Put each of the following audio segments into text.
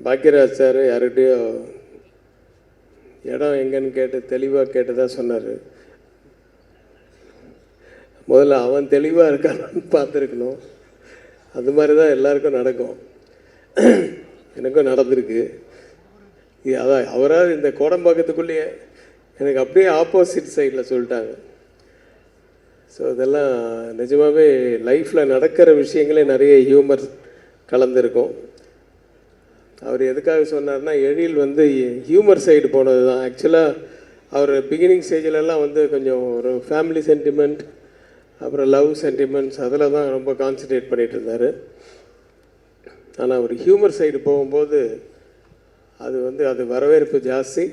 Bhagyaraj sir யார்கிட்டையோ இடம் எங்கன்னு கேட்டு தெளிவாக கேட்டதாக சொன்னார். முதல்ல அவன் தெளிவாக இருக்கான்னு பார்த்துருக்கணும். அது மாதிரி தான் எல்லாருக்கும் நடக்கும். எனக்கும் நடந்திருக்கு. அதான் அவராக இந்த கோடம்பாக்கத்துக்குள்ளேயே எனக்கு அப்படியே ஆப்போசிட் சைடில் சொல்லிட்டாங்க. ஸோ இதெல்லாம் நிஜமாகவே லைஃப்பில் நடக்கிற விஷயங்களே நிறைய ஹியூமர் கலந்துருக்கும். அவர் எதுக்காக சொன்னார்னா, எழில் வந்து ஹியூமர் சைடு போனது தான். ஆக்சுவலாக அவர் பிகினிங் ஸ்டேஜிலலாம் வந்து கொஞ்சம் ஒரு ஃபேமிலி சென்டிமெண்ட், அப்புறம் லவ் சென்டிமெண்ட்ஸ் அதில் தான் ரொம்ப கான்சன்ட்ரேட் பண்ணிகிட்டு இருந்தார். ஆனால் அவர் ஹியூமர் சைடு போகும்போது அது வரவேற்பு ஜாஸ்தி.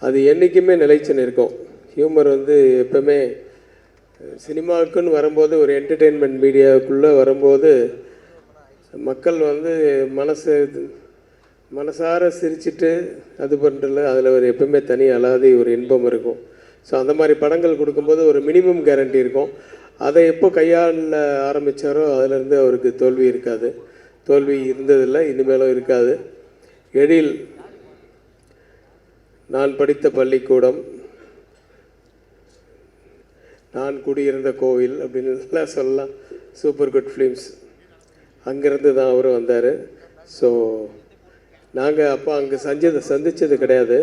அது என்றைக்குமே நிலைச்சுன்னு இருக்கும். ஹியூமர் வந்து எப்பவுமே சினிமாவுக்குன்னு வரும்போது, ஒரு என்டர்டெயின்மெண்ட் மீடியாவுக்குள்ளே வரும்போது மக்கள் வந்து மனசார சிரிச்சுட்டு அது பண்ணுறல அதில் ஒரு எப்பவுமே தனி அலாதி ஒரு இன்பம் இருக்கும். ஸோ அந்த மாதிரி படங்கள் கொடுக்கும்போது ஒரு மினிமம் கேரண்டி இருக்கும். அதை எப்போ கையாள ஆரம்பித்தாரோ அதிலேருந்து அவருக்கு தோல்வி இருக்காது. தோல்வி இருந்ததில்லை, இனிமேலும் இருக்காது. எழில், நான் படித்த பள்ளிக்கூடம், நான் குடியிருந்த கோவில் அப்படின்னு சொல்லலாம். சூப்பர் குட் ஃபிலிம்ஸ் அங்கேருந்து தான் அவரும் வந்தார். ஸோ நாங்கள் அப்போ அங்கே சந்தித்தது கிடையாது.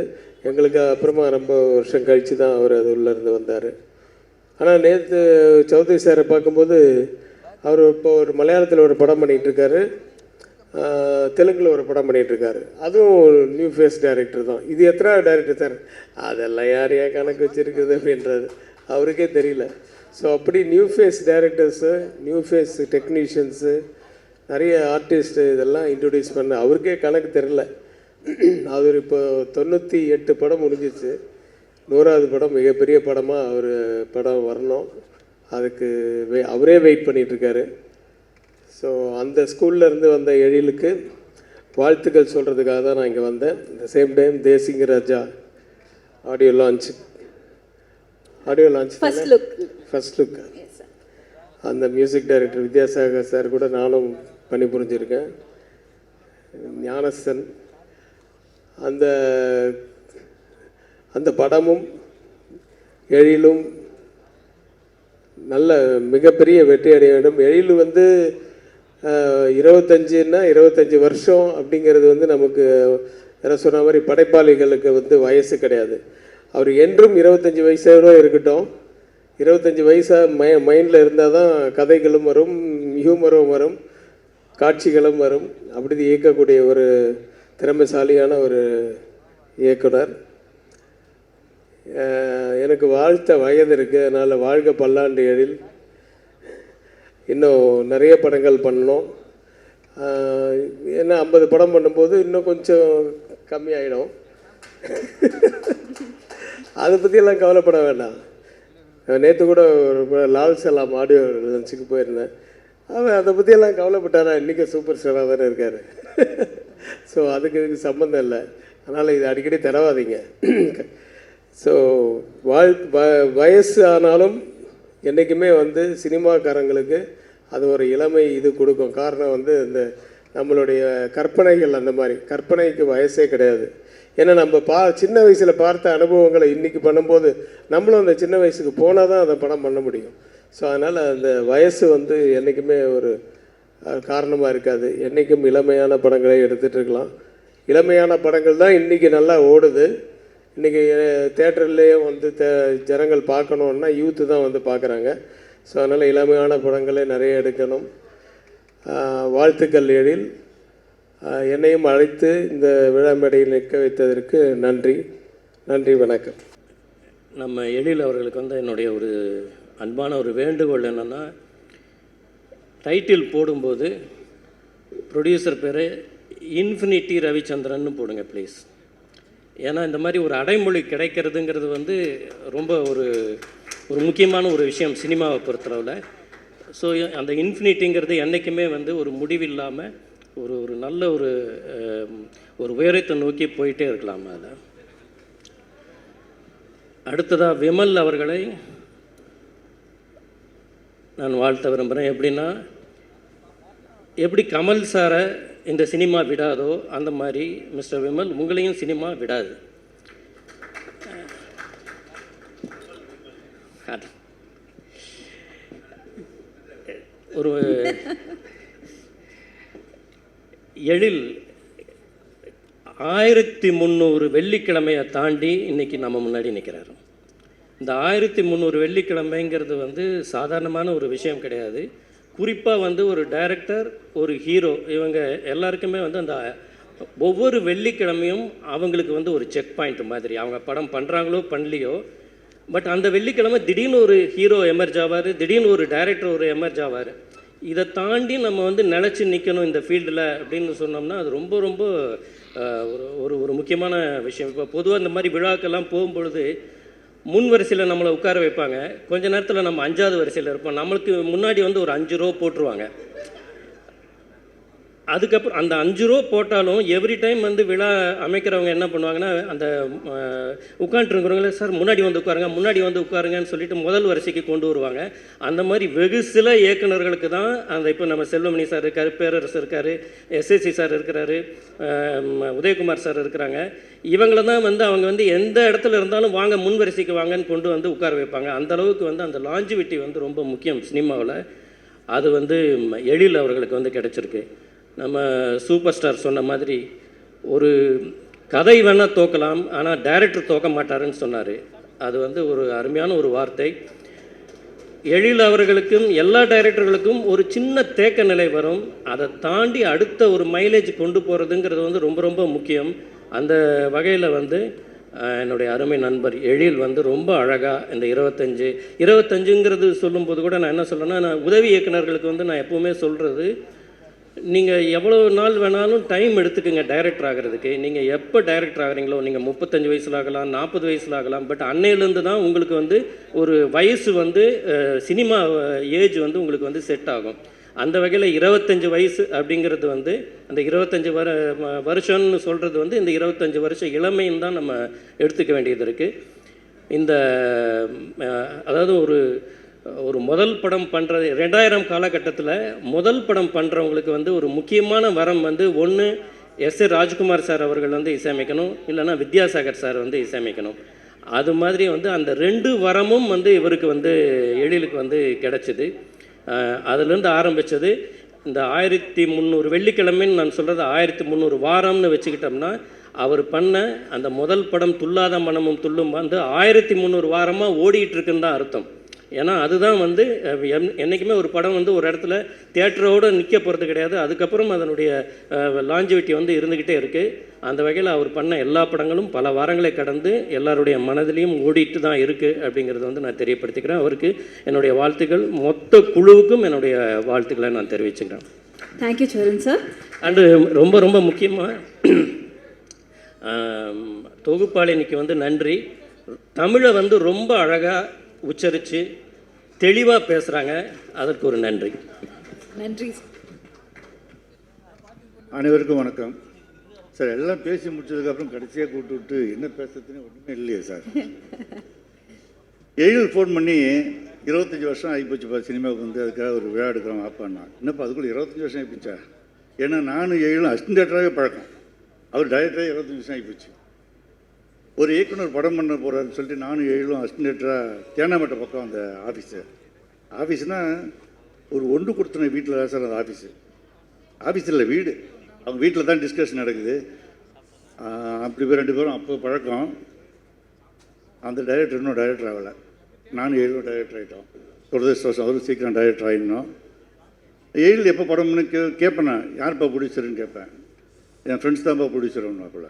எங்களுக்கு அப்புறமா ரொம்ப வருஷம் கழித்து தான் அவர் அது உள்ளேருந்து வந்தார். ஆனால் நேற்று சௌத்ரி சாரை பார்க்கும்போது அவர் இப்போ ஒரு மலையாளத்தில் ஒரு படம் பண்ணிகிட்ருக்காரு, தெலுங்கில் ஒரு படம் பண்ணிகிட்ருக்காரு. அதுவும் நியூ ஃபேஸ் டைரக்டர் தான். இது எத்தனை டைரக்டர் சார்? அதெல்லாம் யார் கணக்கு வச்சுருக்குது அப்படின்றது அவருக்கே தெரியல. ஸோ அப்படி new face directors, new face technicians, நிறைய ஆர்டிஸ்ட்டு இதெல்லாம் இன்ட்ரடியூஸ் பண்ண அவருக்கே கணக்கு தெரில. அவர் இப்போ 98 படம் முடிஞ்சிச்சு. 100வது படம் மிகப்பெரிய படமாக அவர் படம் வரணும். அதுக்கு அவரே வெயிட் பண்ணிகிட்ருக்காரு. ஸோ அந்த ஸ்கூல்லேருந்து வந்த எழிலுக்கு வாழ்த்துக்கள் சொல்கிறதுக்காக தான் நான் இங்கே வந்தேன். இந்த சேம் டைம் தேசிங்க ராஜா ஆடியோ லான்ச் ஃபர்ஸ்ட் லுக் அந்த மியூசிக் டைரக்டர் வித்யாசாகர் சார் கூட நானும் பணிபுரிஞ்சிருக்கேன். ஞானசன் அந்த படமும் எழிலும் நல்ல மிகப்பெரிய வெற்றி அடைய வேண்டும். எழில் வந்து 25 வருஷம் அப்படிங்கிறது வந்து நமக்கு யாரும் சொன்ன மாதிரி படைப்பாளிகளுக்கு வந்து வயசு கிடையாது. அவர் என்றும் 25 வயசாக இருக்கட்டும். 25 வயசாக மைண்டில் இருந்தால் தான் கதைகளும் வரும், ஹியூமரும் வரும், காட்சிகளும் வரும். அப்படி இயக்கக்கூடிய ஒரு திறமைசாலியான ஒரு இயக்குனர். எனக்கு வாழ்த்த வயது இருக்குது. அதனால் வாழ்க பல்லாண்டு எழில். இன்னும் நிறைய படங்கள் பண்ணணும். ஏன்னா 50 படம் பண்ணும்போது இன்னும் கொஞ்சம் கம்மியாயிடும். அதை பற்றியெல்லாம் கவலைப்பட வேண்டாம். நேற்று கூட ஒரு லால் சலாம் ஆடியோ லன்ச்சுக்கு போயிருந்தேன். அவன் அதை பற்றியெல்லாம் கவலைப்பட்டாரா? இன்றைக்கும் சூப்பர் ஸ்டாராக தானே இருக்கார். ஸோ இதுக்கு சம்மந்தம் இல்லை. அதனால் இது அடிக்கடி தரவாதீங்க. ஸோ வயசு ஆனாலும் என்றைக்குமே வந்து சினிமாக்காரங்களுக்கு அது ஒரு இளமை இது கொடுக்கும். காரணம் வந்து இந்த நம்மளுடைய கற்பனைகள், அந்த மாதிரி கற்பனைக்கு வயசே கிடையாது. ஏன்னா நம்ம சின்ன வயசில் பார்த்த அனுபவங்களை இன்றைக்கி பண்ணும்போது நம்மளும் அந்த சின்ன வயசுக்கு போனால் தான் அதை படம் பண்ண முடியும். ஸோ அதனால் அந்த வயசு வந்து என்றைக்குமே ஒரு காரணமாக இருக்காது. என்றைக்கும் இளமையான படங்களை எடுத்துகிட்டு இருக்கலாம். இளமையான படங்கள் தான் இன்றைக்கி நல்லா ஓடுது. இன்றைக்கி தேட்டர்லேயே வந்து ஜனங்கள் பார்க்கணுன்னா யூத்து தான் வந்து பார்க்குறாங்க. ஸோ அதனால் இளமையான படங்களே நிறைய எடுக்கணும். வாழ்த்துக்கள் எழில். என்னையும் அழைத்து இந்த விழா மேடையில் நிற்க வைத்ததற்கு நன்றி. வணக்கம். நம்ம எழில் அவர்களுக்கு வந்து என்னுடைய ஒரு அன்பான ஒரு வேண்டுகோள் என்னென்னா, டைட்டில் போடும்போது ப்ரொடியூசர் பேர் இன்ஃபினிட்டி ரவிச்சந்திரன் போடுங்க ப்ளீஸ். ஏன்னா இந்த மாதிரி ஒரு அடைமொழி கிடைக்கிறதுங்கிறது வந்து ரொம்ப ஒரு முக்கியமான ஒரு விஷயம் சினிமாவை பொறுத்தளவில். ஸோ அந்த இன்ஃபினிட்டிங்கிறது என்றைக்குமே வந்து ஒரு முடிவில்லாமல் ஒரு நல்ல ஒரு உயரத்தை நோக்கி போயிட்டே இருக்கலாம். அதில் அடுத்ததாக விமல் அவர்களை நான் வாழ்த்த விரும்புகிறேன். எப்படி கமல் சாரை இந்த சினிமா விடாதோ அந்த மாதிரி மிஸ்டர் விமல் உங்களையும் சினிமா விடாது. ஒரு எழில் 1300 வெள்ளிக்கிழமையை தாண்டி இன்றைக்கி நம்ம முன்னாடி நிற்கிறாரு. இந்த 1300 வெள்ளிக்கிழமைங்கிறது வந்து சாதாரணமான ஒரு விஷயம் கிடையாது. குறிப்பாக வந்து ஒரு டைரக்டர், ஒரு ஹீரோ, இவங்க எல்லாருக்குமே வந்து அந்த ஒவ்வொரு வெள்ளிக்கிழமையும் அவங்களுக்கு வந்து ஒரு செக் பாயிண்ட் மாதிரி. அவங்க படம் பண்ணுறாங்களோ பண்ணலையோ, பட் அந்த வெள்ளிக்கிழமை திடீர்னு ஒரு ஹீரோ எமர்ஜ் ஆவார், திடீர்னு ஒரு டைரக்டர் ஒரு எமர்ஜ் ஆவார். இதை தாண்டி நம்ம வந்து நிலச்சி நிற்கணும் இந்த ஃபீல்டில் அப்படின்னு சொன்னோம்னா அது ரொம்ப ரொம்ப ஒரு ஒரு முக்கியமான விஷயம். இப்போ பொதுவாக இந்த மாதிரி விழாக்கெல்லாம் போகும்பொழுது முன் வரிசையில் நம்மளை உட்கார வைப்பாங்க. கொஞ்ச நேரத்தில் நம்ம 5வது வரிசையில் இருப்போம். நம்மளுக்கு முன்னாடி வந்து ஒரு 5 ரூபா போட்டுருவாங்க. அதுக்கப்புறம் அந்த 5 ரூபா போட்டாலும் எவ்ரி டைம் வந்து விழா அமைக்கிறவங்க என்ன பண்ணுவாங்கன்னா, அந்த உட்காந்துருக்கிறவங்களே சார் முன்னாடி வந்து உட்காருங்க, முன்னாடி வந்து உட்காருங்கன்னு சொல்லிட்டு முதல் வரிசைக்கு கொண்டு வருவாங்க. அந்த மாதிரி வெகு சில இயக்குநர்களுக்கு தான் அந்த இப்போ நம்ம செல்வமணி சார் இருக்கார், பேரரசு இருக்கார், எஸ்எஸ்சி சார் இருக்கிறாரு, உதயகுமார் சார் இருக்கிறாங்க. இவங்கள தான் வந்து அவங்க வந்து எந்த இடத்துல இருந்தாலும் வாங்க முன் வரிசைக்கு வாங்கன்னு கொண்டு வந்து உட்கார வைப்பாங்க. அந்தளவுக்கு வந்து அந்த லாஞ்சிவிட்டி வந்து ரொம்ப முக்கியம் சினிமாவில். அது வந்து எழில் அவர்களுக்கு வந்து கிடச்சிருக்கு. நம்ம சூப்பர் ஸ்டார் சொன்ன மாதிரி ஒரு கதை வேணால் தோக்கலாம், ஆனால் டைரக்டர் தோக்க மாட்டாருன்னு சொன்னார். அது வந்து ஒரு அருமையான ஒரு வார்த்தை. எழில் அவர்களுக்கும் எல்லா டைரக்டர்களுக்கும் ஒரு சின்ன தேக்க நிலை வரும். அதை தாண்டி அடுத்த ஒரு மைலேஜ் கொண்டு போகிறதுங்கிறது வந்து ரொம்ப ரொம்ப முக்கியம். அந்த வகையில் வந்து என்னுடைய அருமை நண்பர் எழில் வந்து ரொம்ப அழகாக இந்த 25ங்கிறது சொல்லும்போது கூட நான் என்ன சொல்கிறேன்னா, நான் உதவி இயக்குநர்களுக்கு வந்து நான் எப்போவுமே சொல்கிறது, நீங்கள் எவ்வளோ நாள் வேணாலும் டைம் எடுத்துக்கோங்க டைரக்டர் ஆகிறதுக்கு. நீங்கள் எப்போ டைரக்டர் ஆகிறீங்களோ, நீங்கள் 35 வயசில் ஆகலாம், 40 வயசில் ஆகலாம், பட் அன்னையிலேருந்து தான் உங்களுக்கு வந்து ஒரு வயசு வந்து சினிமா ஏஜ் வந்து உங்களுக்கு வந்து செட் ஆகும். அந்த வகையில் 25 வயசு அப்படிங்கிறது வந்து அந்த 25 வருஷம்னு சொல்கிறது வந்து இந்த 25 வருஷம் இளமைன்னு தான் நம்ம எடுத்துக்க வேண்டியது இருக்குது. இந்த அதாவது ஒரு முதல் படம் பண்ணுறது 2000 காலகட்டத்தில் முதல் படம் பண்ணுறவங்களுக்கு வந்து ஒரு முக்கியமான வரம் வந்து ஒன்று எஸ்.ஏ. ராஜ்குமார் சார் அவர்கள் வந்து இசையமைக்கணும், இல்லைன்னா வித்யாசாகர் சார் வந்து இசையமைக்கணும். அது மாதிரி வந்து அந்த 2 வரமும் வந்து இவருக்கு வந்து எழிலுக்கு வந்து கிடச்சிது. அதுலேருந்து ஆரம்பித்தது இந்த 1300 வெள்ளிக்கிழமைன்னு நான் சொல்கிறது 1300 வாரம்னு வச்சுக்கிட்டோம்னா, அவர் பண்ண அந்த முதல் படம் துல்லாத மனமும் துள்ளும் வந்து 1300 வாரமாக ஓடிக்கிட்டு இருக்குன்னு தான் அர்த்தம். ஏன்னா அதுதான் வந்து என்றைக்குமே ஒரு படம் வந்து ஒரு இடத்துல தியேட்டரோடு நிற்க போகிறது கிடையாது. அதுக்கப்புறம் அதனுடைய லாஞ்சிவிட்டி வந்து இருந்துக்கிட்டே இருக்குது. அந்த வகையில் அவர் பண்ண எல்லா படங்களும் பல வாரங்களை கடந்து எல்லாருடைய மனதிலையும் ஓடிட்டு தான் இருக்குது அப்படிங்கிறத வந்து நான் தெரியப்படுத்திக்கிறேன். அவருக்கு என்னுடைய வாழ்த்துக்கள், மொத்த குழுவுக்கும் என்னுடைய வாழ்த்துக்களை நான் தெரிவிச்சுக்கிறேன். Thank you Charan sir. அண்டு ரொம்ப ரொம்ப முக்கியமாக தொகுப்பாளினிக்கு வந்து நன்றி. தமிழை வந்து ரொம்ப அழகாக உச்சரித்து தெளிவாக பேசுகிறாங்க, அதற்கு ஒரு நன்றி. நன்றி. அனைவருக்கும் வணக்கம் சார். எல்லாம் பேசி முடிச்சதுக்கப்புறம் கடைசியாக கூப்பிட்டு விட்டு என்ன பேசுறதுன்னு ஒன்றுமே இல்லையே சார். எழில் ஃபோன் பண்ணி 25 வருஷம் ஆகிப்போச்சுப்பா சினிமாவுக்கு வந்து, அதுக்காக ஒரு விழா எடுக்கிறோம் ஆப்பான்னா. என்னப்பா அதுக்குள்ளே 25 வருஷம் ஆகிப்போச்சா? ஏன்னா நானும் எழிலும் அசிஸ்டன்ட் டைரக்டராகவே பழக்கம். அவர் டைரக்டராக 25 வருஷம் ஆகிப்போச்சு. ஒரு இயக்குனர் படம் பண்ண போகிறாருன்னு சொல்லிட்டு நானும் எழிலும் அசிஸ்டன்ட் டைரக்டராக தேனாமட்ட பக்கம் அந்த ஆஃபீஸ்னால் ஒரு ஒன்று கொடுத்தன வீட்டில் தான் சார் அந்த ஆஃபீஸ் இல்லை வீடு. அவங்க வீட்டில் தான் டிஸ்கஷன் நடக்குது. அப்படி போய் 2 பேரும் அப்போ பழக்கம். அந்த டைரக்டர் இன்னும் டைரக்டர் ஆகலை, நானும் எழிலும் டைரக்டர் ஆகிட்டோம். துரதிருஷ்டவசம் அவரும் சீக்கிரம் டைரக்டர் ஆகிடணும். எழில் எப்போ படம்னு கேட்பேன். நான் யார்ப்பா ப்ரொடியூசருன்னு கேட்பேன். என் ஃப்ரெண்ட்ஸ் தான்ப்பா ப்ரொடியூசர் ஒன்றாப்புல.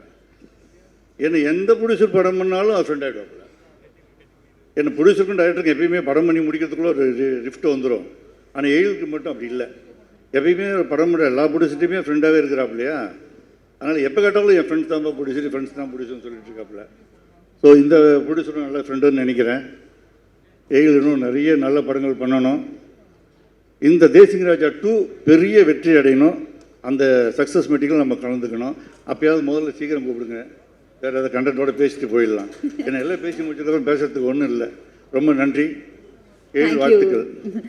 ஏன்னா எந்த ப்ரொடியூசர் படம் பண்ணாலும் அவர் ஃப்ரெண்ட் ஆகிடுவாப்புல. ஏன்னா ப்ரொடியூசருக்கும் டைரக்டருக்கும் எப்பயுமே படம் பண்ணி முடிக்கிறதுக்குள்ளே ஒரு ரிஃப்ட் வந்துடும். ஆனால் எழிலுக்கு மட்டும் அப்படி இல்லை. எப்பயுமே படம் பண்ணுற எல்லா ப்ரொடியூசர்ட்டையுமே ஃப்ரெண்டாகவே இருக்கிறாப்புலையா. அதனால் எப்போ கேட்டாலும் என் ஃப்ரெண்ட்ஸ் தான்ப்பா ப்ரொடியூசர், ஃப்ரெண்ட்ஸ் தான் ப்ரொடியூசர்னு சொல்லிட்டு இருக்காப்புல. ஸோ இந்த ப்ரொடியூசரும் நல்ல ஃப்ரெண்டுன்னு நினைக்கிறேன். எழில் இன்னும் நிறைய நல்ல படங்கள் பண்ணணும். இந்த தேசிங் ராஜா 2 பெரிய வெற்றி அடையணும். அந்த சக்ஸஸ் மீட்டிங்கில் நம்ம கலந்துக்கணும். அப்போயாவது முதல்ல சீக்கிரம் கூப்பிடுங்க. வேறு ஏதாவது கண்டென்ட்டோட பேசிட்டு போயிடலாம். ஏன்னா எல்லாம் பேசி முடிச்சதுக்கப்புறம் பேசுறதுக்கு ஒன்றும் இல்லை. ரொம்ப நன்றி. எழில் வாழ்த்துக்கள்.